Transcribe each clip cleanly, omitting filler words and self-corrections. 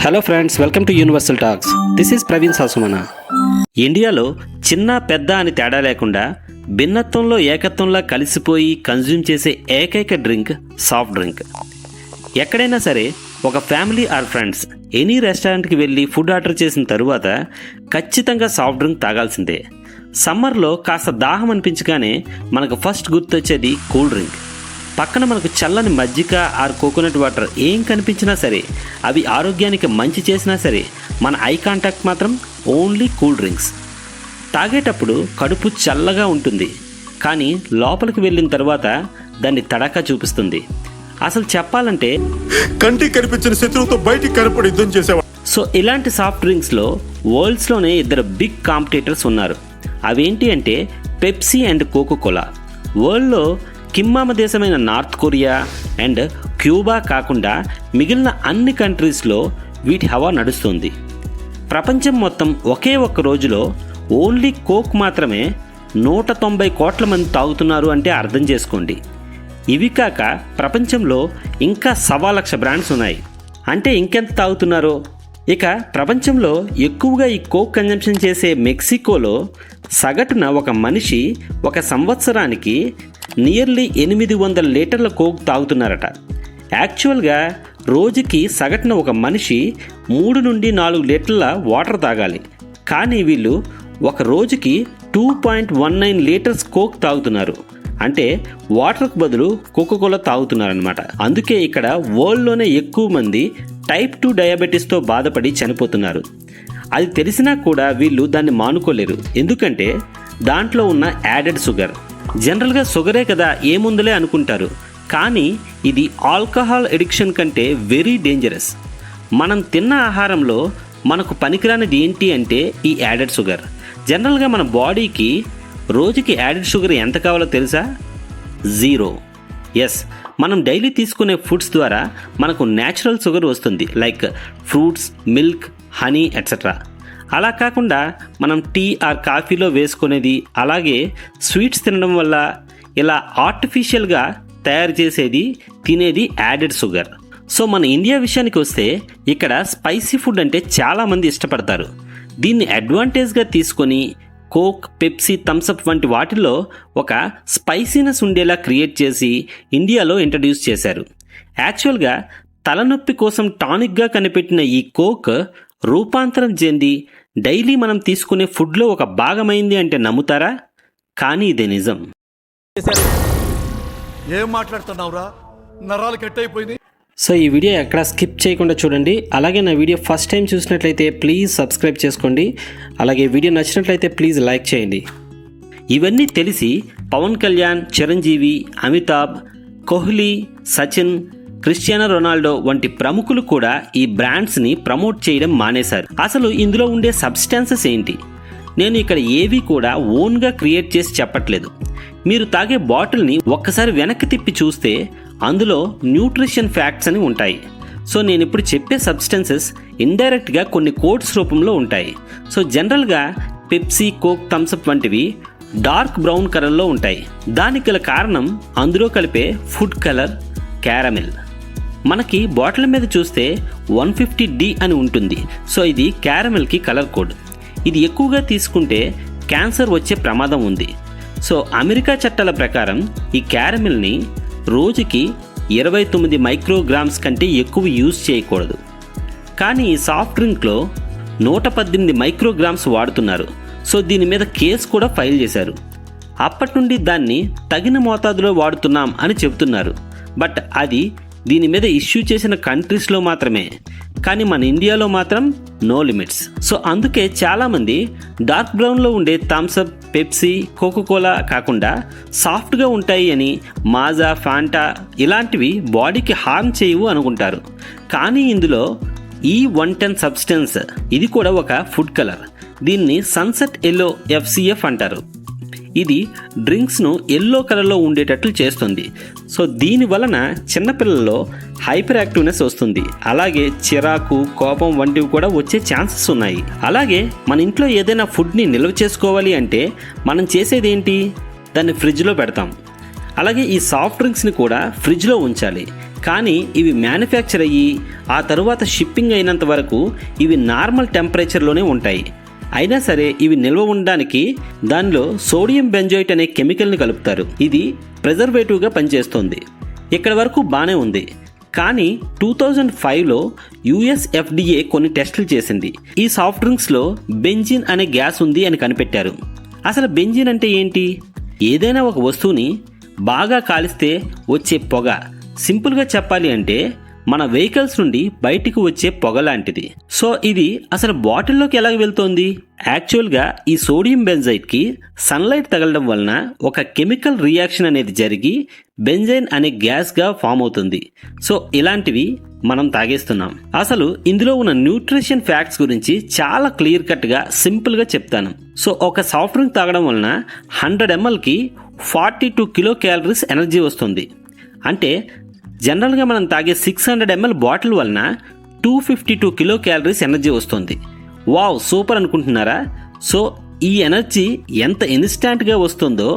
Hello friends, welcome to universal talks. This is Praveen Sasumana. ఇండియాలో చిన్న పెద్ద అని తేడా లేకుండా భిన్నత్వంలో ఏకత్వంలా కలిసిపోయి కన్జ్యూమ్ చేసే ఏకైక డ్రింక్ సాఫ్ట్ డ్రింక్. ఎక్కడైనా సరే ఒక ఫ్యామిలీ ఆర్ ఫ్రెండ్స్ ఎనీ రెస్టారెంట్కి వెళ్ళి ఫుడ్ ఆర్డర్ చేసిన తరువాత ఖచ్చితంగా సాఫ్ట్ డ్రింక్ తాగాల్సిందే. సమ్మర్లో కాస్త దాహం అనిపించగానే మనకు ఫస్ట్ గుర్తొచ్చేది కూల్ డ్రింక్. పక్కన మనకు చల్లని మజ్జిగ ఆర్ కోకోనట్ వాటర్ ఏం కనిపించినా సరే, అవి ఆరోగ్యానికి మంచి చేసినా సరే, మన ఐ కాంటాక్ట్ మాత్రం ఓన్లీ కూల్ డ్రింక్స్. తాగేటప్పుడు కడుపు చల్లగా ఉంటుంది, కానీ లోపలికి వెళ్ళిన తర్వాత దాన్ని తడాకా చూపిస్తుంది. అసలు చెప్పాలంటే కంటికి కనిపించిన శత్రువుతో బయటికి కనపడి యుద్ధం చేసేవాడు. సో ఇలాంటి సాఫ్ట్ డ్రింక్స్లో వరల్డ్స్లోనే ఇద్దరు బిగ్ కాంపిటీటర్స్ ఉన్నారు. అవేంటి అంటే పెప్సీ అండ్ కోకోకోలా. వరల్డ్లో కిమ్మామ దేశమైన నార్త్ కొరియా అండ్ క్యూబా కాకుండా మిగిలిన అన్ని కంట్రీస్లో వీటి హవా నడుస్తుంది. ప్రపంచం మొత్తం ఒకే ఒక్క రోజులో ఓన్లీ కోక్ మాత్రమే 190 కోట్ల మంది తాగుతున్నారు అంటే అర్థం చేసుకోండి. ఇవి కాక ప్రపంచంలో ఇంకా 1,00,000 బ్రాండ్స్ ఉన్నాయి. అంటే ఇంకెంత తాగుతున్నారో. ఇక ప్రపంచంలో ఎక్కువగా ఈ కోక్ కన్జంప్షన్ చేసే మెక్సికోలో సగటున ఒక మనిషి ఒక సంవత్సరానికి నియర్లీ 800 లీటర్ల కోక్ తాగుతున్నారట. యాక్చువల్గా రోజుకి సగటున ఒక మనిషి 3 నుండి 4 లీటర్ల వాటర్ తాగాలి. కానీ వీళ్ళు ఒక రోజుకి 2.19 లీటర్స్ కోక్ తాగుతున్నారు. అంటే వాటర్కు బదులు కోకోకోలా తాగుతున్నారనమాట. అందుకే ఇక్కడ వరల్డ్లోనే ఎక్కువ మంది టైప్ 2 డయాబెటీస్తో బాధపడి చనిపోతున్నారు. అది తెలిసినా కూడా వీళ్ళు దాన్ని మానుకోలేరు. ఎందుకంటే దాంట్లో ఉన్న యాడెడ్ షుగర్. జనరల్గా షుగరే కదా, ఏముందులే అనుకుంటారు. కానీ ఇది ఆల్కహాల్ ఎడిక్షన్ కంటే వెరీ డేంజరస్. మనం తిన్న ఆహారంలో మనకు పనికిరానిది ఏంటి అంటే ఈ యాడెడ్ షుగర్. జనరల్గా మన బాడీకి రోజుకి యాడెడ్ షుగర్ ఎంత కావాలో తెలుసా? 0. ఎస్, మనం డైలీ తీసుకునే ఫుడ్స్ ద్వారా మనకు న్యాచురల్ షుగర్ వస్తుంది, like fruits, milk, honey etcetera. అలా కాకుండా మనం టీ ఆర్ కాఫీలో వేసుకునేది, అలాగే స్వీట్స్ తినడం వల్ల ఇలా ఆర్టిఫిషియల్గా తయారు చేసేది తినేది యాడెడ్ షుగర్. సో మన ఇండియా విషయానికి వస్తే ఇక్కడ స్పైసీ ఫుడ్ అంటే చాలామంది ఇష్టపడతారు. దీన్ని అడ్వాంటేజ్గా తీసుకొని కోక్, పెప్సీ, థమ్సప్ వంటి వాటిల్లో ఒక స్పైసీనెస్ ఉండేలా క్రియేట్ చేసి ఇండియాలో ఇంట్రడ్యూస్ చేశారు. యాక్చువల్గా తలనొప్పి కోసం టానిక్గా కనిపెట్టిన ఈ కోక్ రూపాంతరం చెంది డైలీ మనం తీసుకునే ఫుడ్లో ఒక భాగమైంది అంటే నమ్ముతారా? కానీ ఇది నిజం. ఏం మాట్లాడుతున్నావురా? నరాలు కట్ అయిపోయింది. సో ఈ వీడియో ఎక్కడ స్కిప్ చేయకుండా చూడండి. అలాగే నా వీడియో ఫస్ట్ టైం చూసినట్లయితే ప్లీజ్ సబ్స్క్రైబ్ చేసుకోండి. అలాగే వీడియో నచ్చినట్లయితే ప్లీజ్ లైక్ చేయండి. ఇవన్నీ తెలిసి పవన్ కళ్యాణ్, చిరంజీవి, అమితాబ్, కోహ్లీ, సచిన్, క్రిస్టియానో రొనాల్డో వంటి ప్రముఖులు కూడా ఈ బ్రాండ్స్ని ప్రమోట్ చేయడం మానేశారు. అసలు ఇందులో ఉండే సబ్స్టాన్సెస్ ఏంటి? నేను ఇక్కడ ఏవి కూడా ఓన్గా క్రియేట్ చేసి చెప్పట్లేదు. మీరు తాగే బాటిల్ని ఒక్కసారి వెనక్కి తిప్పి చూస్తే అందులో న్యూట్రిషన్ ఫ్యాక్ట్స్ అని ఉంటాయి. సో నేను ఇప్పుడు చెప్పే సబ్స్టెన్సెస్ ఇండైరెక్ట్గా కొన్ని కోడ్స్ రూపంలో ఉంటాయి. సో జనరల్గా పెప్సీ, కోక్, థమ్సప్ వంటివి డార్క్ బ్రౌన్ కలర్లో ఉంటాయి. దానికి గల కారణం అందులో కలిపే ఫుడ్ కలర్ క్యారమెల్. మనకి బాటిల్ మీద చూస్తే 150D అని ఉంటుంది. సో ఇది క్యారమెల్కి కలర్ కోడ్. ఇది ఎక్కువగా తీసుకుంటే క్యాన్సర్ వచ్చే ప్రమాదం ఉంది. సో అమెరికా చట్టాల ప్రకారం ఈ క్యారమెల్ని రోజుకి 29 మైక్రోగ్రామ్స్ కంటే ఎక్కువ యూజ్ చేయకూడదు. కానీ ఈ సాఫ్ట్ డ్రింక్లో 118 మైక్రోగ్రామ్స్ వాడుతున్నారు. సో దీని మీద కేసు కూడా ఫైల్ చేశారు. అప్పటి నుండి దాన్ని తగిన మోతాదులో వాడుతున్నాం అని చెబుతున్నారు. బట్ అది దీని మీద ఇష్యూ చేసిన కంట్రీస్లో మాత్రమే, కానీ మన ఇండియాలో మాత్రం నో లిమిట్స్. సో అందుకే చాలామంది డార్క్ బ్రౌన్లో ఉండే థమ్సప్, పెప్సీ, కోకోకోలా కాకుండా సాఫ్ట్గా ఉంటాయి అని మాజా, ఫాంటా ఇలాంటివి బాడీకి హార్మ్ చేయవు అనుకుంటారు. కానీ ఇందులో E110 సబ్స్టెన్స్, ఇది కూడా ఒక ఫుడ్ కలర్. దీన్ని సన్సెట్ ఎల్లో FCF అంటారు. ఇది డ్రింక్స్ను ఎల్లో కలర్లో ఉండేటట్లు చేస్తుంది. సో దీని వలన చిన్నపిల్లల్లో హైపర్ యాక్టివ్నెస్ వస్తుంది. అలాగే చిరాకు, కోపం వంటివి కూడా వచ్చే ఛాన్సెస్ ఉన్నాయి. అలాగే మన ఇంట్లో ఏదైనా ఫుడ్ని నిల్వ చేసుకోవాలి అంటే మనం చేసేది ఏంటి? దాన్ని ఫ్రిడ్జ్లో పెడతాం. అలాగే ఈ సాఫ్ట్ డ్రింక్స్ని కూడా ఫ్రిడ్జ్లో ఉంచాలి. కానీ ఇవి మ్యానుఫ్యాక్చర్ అయ్యి ఆ తరువాత షిప్పింగ్ అయినంత వరకు ఇవి నార్మల్ టెంపరేచర్లోనే ఉంటాయి. అయినా సరే ఇవి నిల్వ ఉండడానికి దానిలో సోడియం బెంజోయిట్ అనే కెమికల్ని కలుపుతారు. ఇది ప్రిజర్వేటివ్గా పనిచేస్తుంది. ఇక్కడ వరకు బాగానే ఉంది. కానీ 2005లో యుఎస్ FDA కొన్ని టెస్టులు చేసింది. ఈ సాఫ్ట్ డ్రింక్స్లో బెంజిన్ అనే గ్యాస్ ఉంది అని కనిపెట్టారు. అసలు బెంజిన్ అంటే ఏంటి? ఏదైనా ఒక వస్తువుని బాగా కాలిస్తే వచ్చే పొగ. సింపుల్గా చెప్పాలి అంటే మన వెహికల్స్ నుండి బయటికి వచ్చే పొగ లాంటిది. సో ఇది అసలు బాటిల్లోకి ఎలా వెళ్తోంది? యాక్చువల్గా ఈ సోడియం బెంజైట్కి సన్లైట్ తగలడం వలన ఒక కెమికల్ రియాక్షన్ అనేది జరిగి బెంజైన్ అనే గ్యాస్గా ఫామ్ అవుతుంది. సో ఇలాంటివి మనం తాగేస్తున్నాం. అసలు ఇందులో ఉన్న న్యూట్రిషన్ ఫ్యాక్ట్స్ గురించి చాలా క్లియర్ కట్గా సింపుల్గా చెప్తాను. సో ఒక సాఫ్ట్ డ్రింక్ తాగడం వలన 100 mlకి 42 కిలో క్యాలరీస్ ఎనర్జీ వస్తుంది. అంటే జనరల్గా మనం తాగే 600 ml బాటిల్ వలన 252 కిలో క్యాలరీస్ ఎనర్జీ వస్తుంది. వావ్, సూపర్ అనుకుంటున్నారా? సో ఈ ఎనర్జీ ఎంత ఇన్స్టాంట్గా వస్తుందో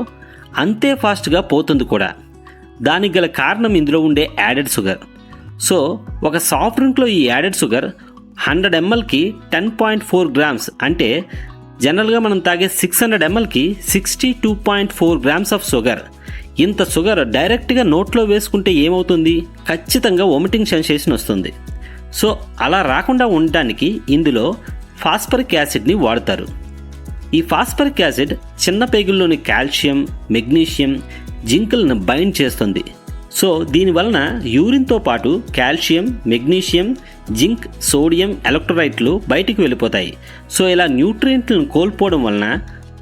అంతే ఫాస్ట్గా పోతుంది కూడా. దానికి గల కారణం ఇందులో ఉండే యాడెడ్ షుగర్. సో ఒక సాఫ్ట్ డ్రింక్లో ఈ యాడెడ్ షుగర్ 100 mlకి 10.4 grams. అంటే జనరల్గా మనం తాగే 600 mlకి 62.4 grams ఆఫ్ షుగర్. ఇంత షుగర్ డైరెక్ట్గా నోట్లో వేసుకుంటే ఏమవుతుంది? ఖచ్చితంగా వామిటింగ్ సెన్సేషన్ వస్తుంది. సో అలా రాకుండా ఉండడానికి ఇందులో ఫాస్ఫరిక్ యాసిడ్ని వాడతారు. ఈ ఫాస్ఫరిక్ యాసిడ్ చిన్న పేగుల్లోని కాల్షియం, మెగ్నీషియం, జింక్లను బైండ్ చేస్తుంది. సో దీనివలన యూరిన్తో పాటు కాల్షియం, మెగ్నీషియం, జింక్, సోడియం, ఎలక్ట్రోలైట్లు బయటికి వెళ్ళిపోతాయి. సో ఇలా న్యూట్రియంట్లను కోల్పోవడం వలన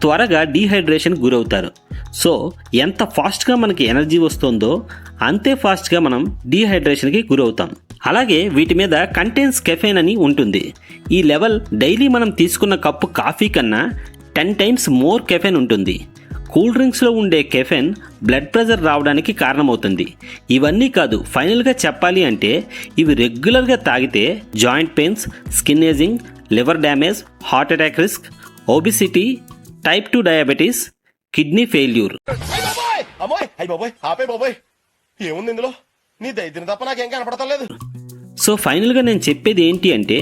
త్వరగా డీహైడ్రేషన్ గురవుతారు. సో ఎంత ఫాస్ట్గా మనకి ఎనర్జీ వస్తుందో అంతే ఫాస్ట్గా మనం డీహైడ్రేషన్కి గురవుతాం. అలాగే వీటి మీద కంటెన్స్ కెఫెన్ అని ఉంటుంది. ఈ లెవెల్ డైలీ మనం తీసుకున్న కప్పు కాఫీ కన్నా 10 times మోర్ కెఫెన్ ఉంటుంది. కూల్ డ్రింక్స్లో ఉండే కెఫెన్ బ్లడ్ ప్రెషర్ రావడానికి కారణమవుతుంది. ఇవన్నీ కాదు, ఫైనల్గా చెప్పాలి అంటే ఇవి రెగ్యులర్గా తాగితే joint pains, skin ageing, liver damage, heart attack risk, obesity, type 2 diabetes, kidney failure. ఏముంది ఇందులో? నీ దైద్యం తప్ప నాకేం కనపడతలేదు. సో ఫైనల్గా నేను చెప్పేది ఏంటి అంటే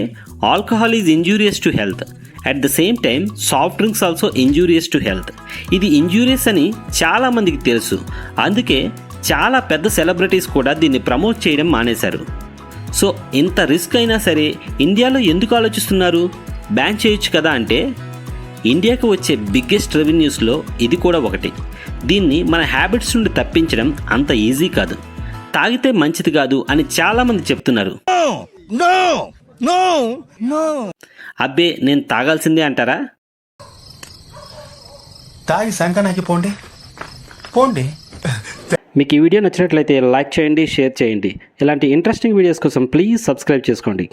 alcohol is injurious to health. At the same time soft drinks also injurious to health. ఇది ఇంజూరియస్ అని చాలామందికి తెలుసు. అందుకే చాలా పెద్ద సెలబ్రిటీస్ కూడా దీన్ని ప్రమోట్ చేయడం మానేశారు. సో ఇంత రిస్క్ అయినా సరే ఇండియాలో ఎందుకు ఆలోచిస్తున్నారు? బ్యాన్ చేయొచ్చు కదా అంటే ఇండియాకు వచ్చే బిగ్గెస్ట్ రెవెన్యూస్లో ఇది కూడా ఒకటి. దీన్ని మన హ్యాబిట్స్ నుండి తప్పించడం అంత ఈజీ కాదు. తాగితే మంచిది కాదు అని చాలామంది చెప్తున్నారు. అబ్బే నేను తాగాల్సిందే అంటారా? తాగి సంకనాకి పోండి పోండి. మీకు ఈ వీడియో నచ్చినట్లయితే లైక్ చేయండి, షేర్ చేయండి. ఇలాంటి ఇంట్రెస్టింగ్ వీడియోస్ కోసం ప్లీజ్ సబ్స్క్రైబ్ చేసుకోండి.